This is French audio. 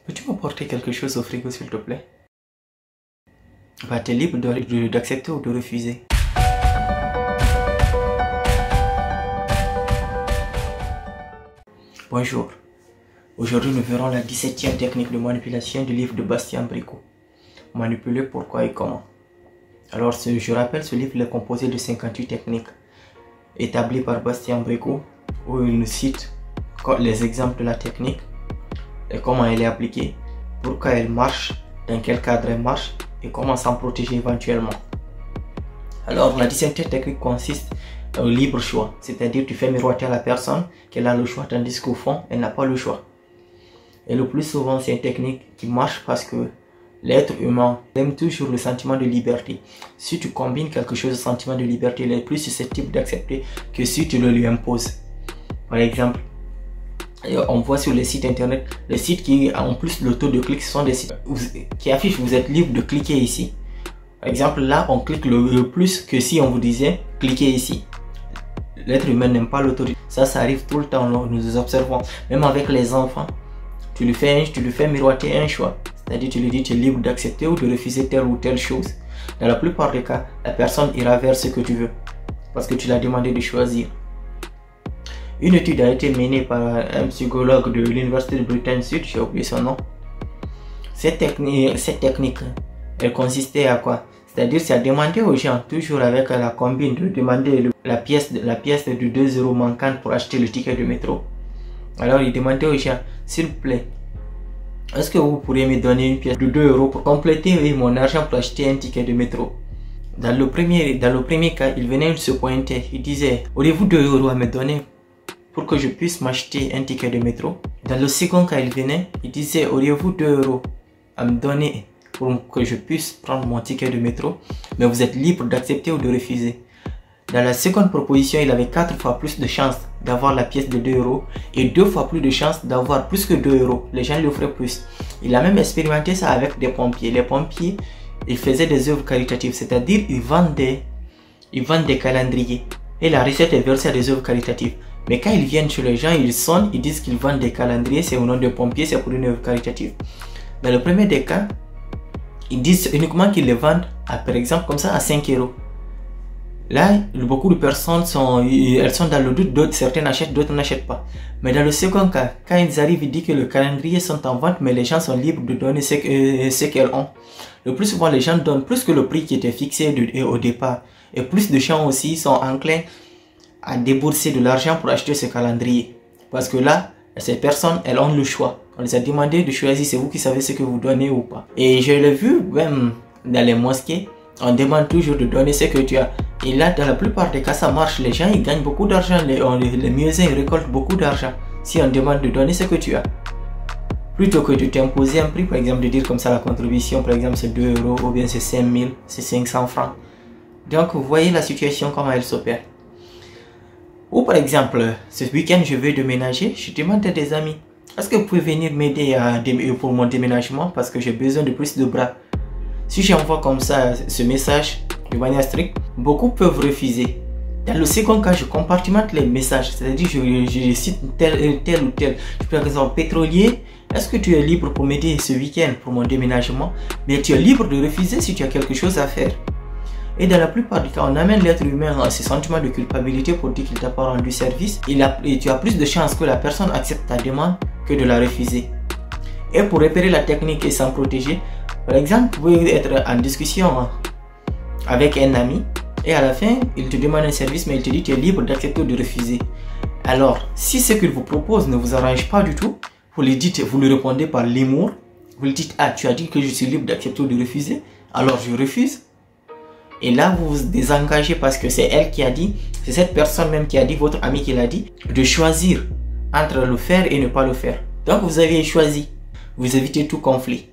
Peux-tu m'apporter quelque chose au frigo, s'il te plaît? Bah, tu es libre d'accepter ou de refuser. Bonjour. Aujourd'hui, nous verrons la 17e technique de manipulation du livre de Bastien Bricot. Manipuler, pourquoi et comment. Alors, je rappelle, ce livre est composé de 58 techniques établies par Bastien Bricot, où il nous cite les exemples de la technique et comment elle est appliquée, pourquoi elle marche, dans quel cadre elle marche et comment s'en protéger éventuellement. Alors, la 17e technique consiste au libre choix, c'est-à-dire tu fais miroiter à la personne qu'elle a le choix, tandis qu'au fond, elle n'a pas le choix. Et le plus souvent, c'est une technique qui marche parce que l'être humain aime toujours le sentiment de liberté. Si tu combines quelque chose de sentiment de liberté, il est plus susceptible d'accepter que si tu le lui imposes. Par exemple, on voit sur les sites internet, les sites qui ont plus le taux de clic sont des sites qui affichent vous êtes libre de cliquer ici. Par exemple, là, on clique le plus que si on vous disait cliquez ici. L'être humain n'aime pas l'autorité. Ça arrive tout le temps, nous observons. Même avec les enfants, tu lui fais miroiter un choix. C'est-à-dire, tu lui dis tu es libre d'accepter ou de refuser telle ou telle chose. Dans la plupart des cas, la personne ira vers ce que tu veux. Parce que tu l'as demandé de choisir. Une étude a été menée par un psychologue de l'université de Bretagne Sud, j'ai oublié son nom. Cette technique, elle consistait à quoi? C'est-à-dire, c'est à demander aux gens, toujours avec la combine, de demander la pièce de 2 € manquante pour acheter le ticket de métro. Alors, il demandait aux gens, s'il vous plaît, est-ce que vous pourriez me donner une pièce de 2 € pour compléter mon argent pour acheter un ticket de métro? Dans le premier cas, il venait se pointer, il disait, auriez-vous 2 € à me donner pour que je puisse m'acheter un ticket de métro? Dans le second cas, il venait, il disait, auriez-vous 2 € à me donner pour que je puisse prendre mon ticket de métro? Mais vous êtes libre d'accepter ou de refuser. Dans la seconde proposition, il avait 4 fois plus de chances d'avoir la pièce de 2 € et 2 fois plus de chances d'avoir plus que 2 €. Les gens lui offraient plus. Il a même expérimenté ça avec des pompiers. Les pompiers, ils faisaient des œuvres caritatives, c'est-à-dire ils vendent des calendriers. Et la recette est versée à des œuvres caritatives. Mais quand ils viennent chez les gens, ils sonnent, ils disent qu'ils vendent des calendriers, c'est au nom de pompiers, c'est pour une œuvre caritative. Dans le premier des cas, ils disent uniquement qu'ils les vendent, par exemple, comme ça, à 5 €. Là, beaucoup de personnes sont dans le doute, certains achètent, d'autres n'achètent pas. Mais dans le second cas, quand ils arrivent, ils disent que les calendriers sont en vente, mais les gens sont libres de donner ce qu'elles ont. Le plus souvent, les gens donnent plus que le prix qui était fixé au départ. Et plus de gens aussi sont enclins à débourser de l'argent pour acheter ce calendrier. Parce que là, ces personnes, elles ont le choix. On les a demandé de choisir, c'est vous qui savez ce que vous donnez ou pas. Et je l'ai vu même dans les mosquées, on demande toujours de donner ce que tu as. Et là, dans la plupart des cas, ça marche. Les gens, ils gagnent beaucoup d'argent. Les muezzins, ils récoltent beaucoup d'argent. Si on demande de donner ce que tu as. Plutôt que de t'imposer un prix, par exemple, de dire comme ça, la contribution, par exemple, c'est 2 € ou bien c'est 5 000, c'est 500 francs. Donc, vous voyez la situation, comment elle s'opère. Ou par exemple, ce week-end, je veux déménager, je demande à des amis, est-ce que vous pouvez venir m'aider pour mon déménagement parce que j'ai besoin de plus de bras? Si j'envoie comme ça ce message de manière stricte, beaucoup peuvent refuser. Dans le second cas, je compartimente les messages, c'est-à-dire je cite tel ou tel. Je peux par exemple, pétrolier, est-ce que tu es libre pour m'aider ce week-end pour mon déménagement? Mais tu es libre de refuser si tu as quelque chose à faire. Et dans la plupart du cas, on amène l'être humain à ce sentiment de culpabilité pour dire qu'il t'a pas rendu service. Et tu as plus de chances que la personne accepte ta demande que de la refuser. Et pour repérer la technique et s'en protéger, par exemple, vous pouvez être en discussion avec un ami et à la fin, il te demande un service mais il te dit que tu es libre d'accepter ou de refuser. Alors, si ce qu'il vous propose ne vous arrange pas du tout, vous lui répondez par l'humour. Vous lui dites, ah, tu as dit que je suis libre d'accepter ou de refuser, alors je refuse. Et là, vous vous désengagez parce que c'est elle qui a dit, c'est cette personne même qui a dit, votre ami qui l'a dit, de choisir entre le faire et ne pas le faire. Donc, vous avez choisi. Vous évitez tout conflit.